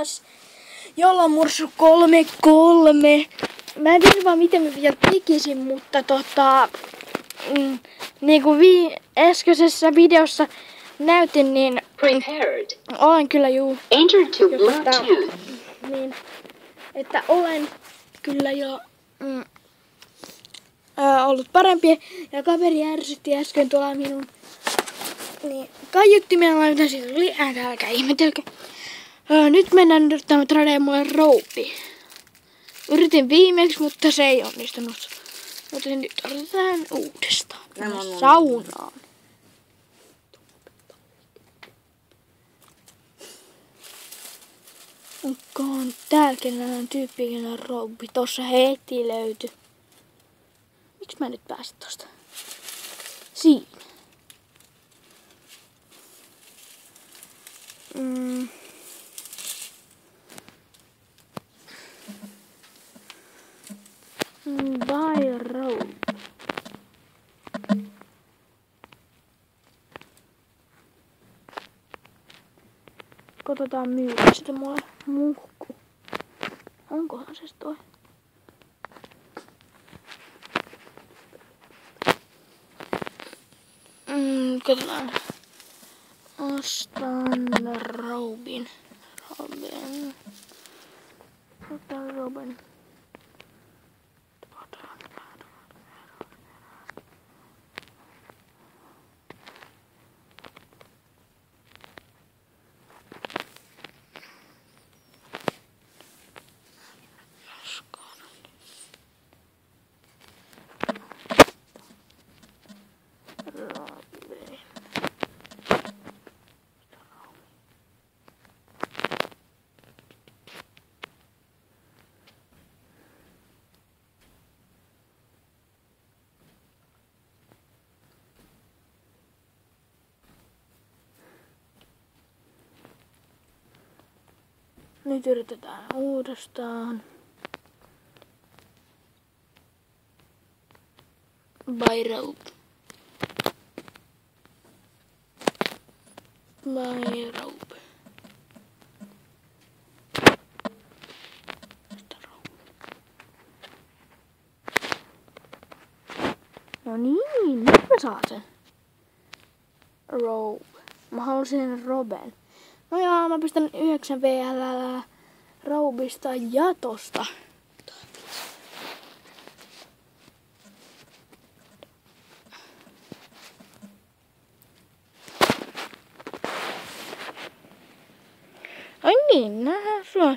taas Jollomursu 3-3. Mä en tiedä vaan miten mä vielä tekisin, mutta niin kuin äskeisessä videossa näytin, niin olen kyllä niin, että olen kyllä jo ollut parempi ja kaveri ärsytti äsken tuolla minun kaiuttimella, mitä siitä tuli ääntä, älkää ihmetelkö. Nyt mennään yrittämään tradea mulle roupi. Yritin viimeksi, mutta se ei onnistunut. Joten nyt otetaan uudestaan. Saunaan. Onkohan täällä kenellä tyyppi, kenellä roupi? Tossa heti löytyi. Miksi mä nyt pääsin tosta? Siinä. Buy rope. Koitetaan myydä sitä mulle muhku. Onkohan se toi? Katsotaan. Ostan Robin. Otan Robin. Nyt yritetään uudestaan. Buy rope. Buy rope. No niin, nyt mä saan sen. Rope. Mä halusin Roben. No joo, mä pistän 9 VL Robista ja tosta. Ai niin, nähdään sua.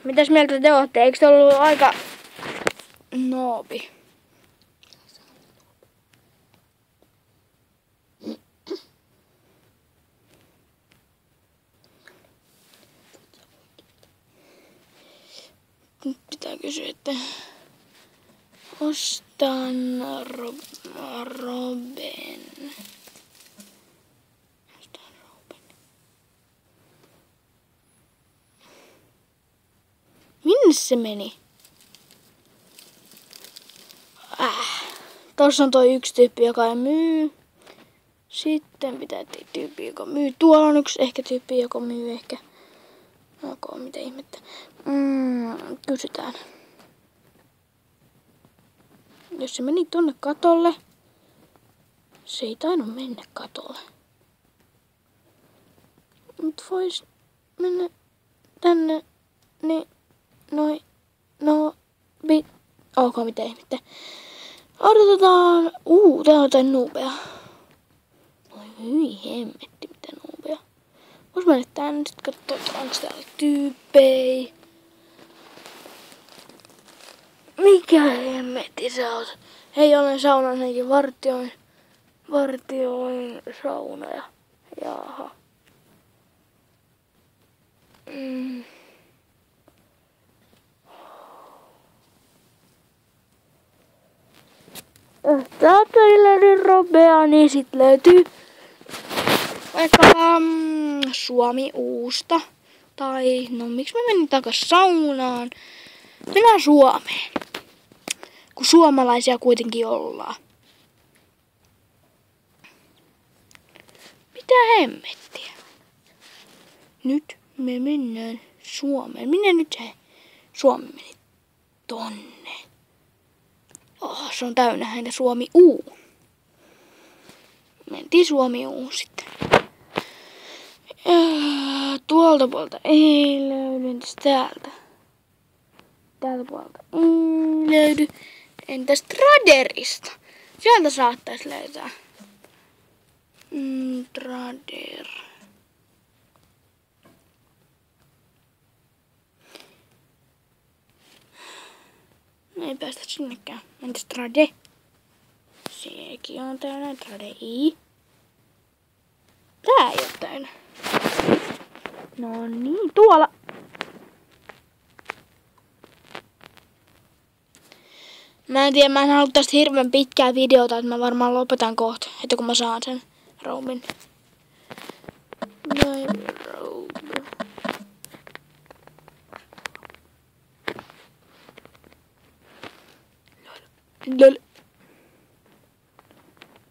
Mitäs mieltä te ootte? Eikö te ollut aika noobi? Nyt pitää kysyä, että ostan Roben. Minne se meni? Tossa on toi yksi tyyppi, joka ei myy. Sitten pitää tyyppi, joka myy. Tuolla on yksi ehkä tyyppi, joka myy ehkä. Onko mitä ihmettä? Kysytään. Jos se meni tonne katolle. Se ei tainnut mennä katolle. Mut vois mennä tänne. Niin. Onko mitä ihmettä? Odotetaan. Tää on jotain nuupea. Oi hyi hemmetti, mitä nuupea. Vois mennä tänne sit kattoo, onko täällä tyyppejä. Mikä hemmetti sä oot? Hei, olen saunan henki, vartioin saunoja. Jaha. Täältä ei löydy Robea, niin sit löytyy vaikka Suomi Uusta. Tai no miksi mä menin takas saunaan? Mennään Suomeen. Kun suomalaisia kuitenkin ollaan. Mitä hemmettiä? Nyt Me mennään Suomeen. Minne nyt se Suomi meni? Tonne. Oh, se on täynnä häntä Suomi U. Mentiin Suomi U sitten. Tuolta puolta ei löydy. Entäs täältä? Täältä puolta ei löydy. Entäs Traderista? Sieltä saattaisi löytää. Trader. Ei päästä sinnekään. Entäs Trade? Sekin on täynnä. Trade I. Tää ei oo täynnä. No niin, tuolla. Mä en tiedä, mä en halua tästä hirveän pitkää videota, että mä varmaan lopetan kohta, että kun mä saan sen roubin. LOL.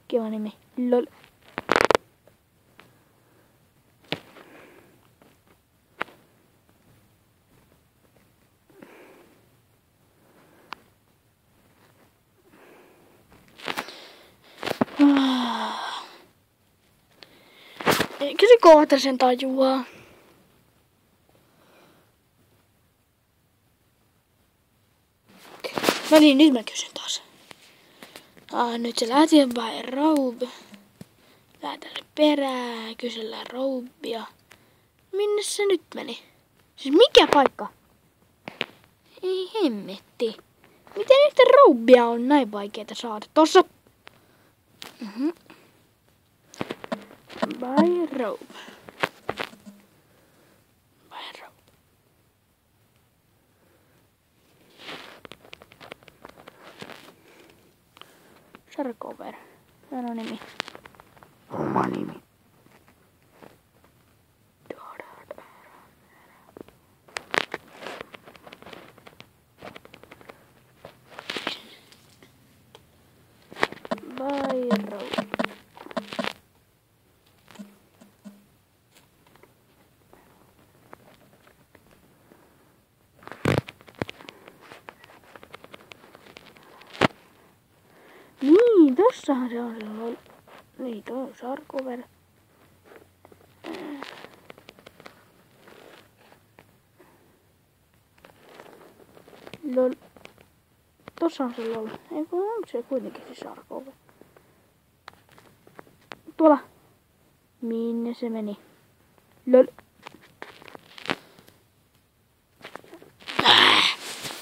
Kiva nimi. LOL. Eikö se kohta sen tajuaa? No niin, nyt mä kysyn taas. Nyt se lähti vai roub. Lähdetään se perään, kysellään roubia. Minne se nyt meni? Siis mikä paikka? Ei hemmetti. Miten yhtä roubia on näin vaikeeta saada? Tossa. By roub. By roub. Sarkover. Sano nimi. Oma nimi. By roub. Niin, tossahan se on se. Niin, tuo on Sarkover. LOL. Tossa on se LOL. Eikö onko se kuitenkin se Sarkover? Tuolla. Minne se meni? LOL.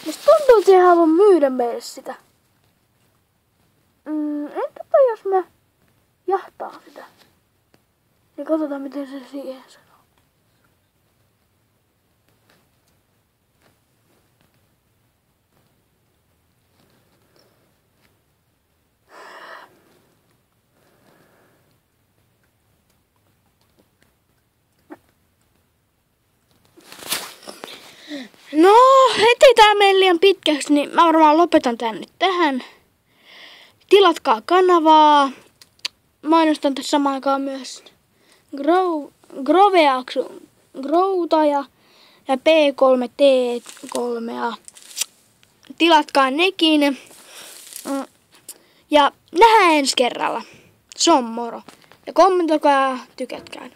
Musta tuntuu, että se haluaa myydä meille sitä. Entäpä jos mä jahtaan sitä? Niin katsotaan miten se siihen sanoo. No, ettei tää mene liian pitkäksi, niin mä varmaan lopetan tän nyt tähän. Tilatkaa kanavaa. Mainostan tässä samaan aikaan myös Growta ja P3T3. Tilatkaa nekin. Ja nähdään ensi kerralla. Se on moro. Ja kommentoikaa ja tykätkää.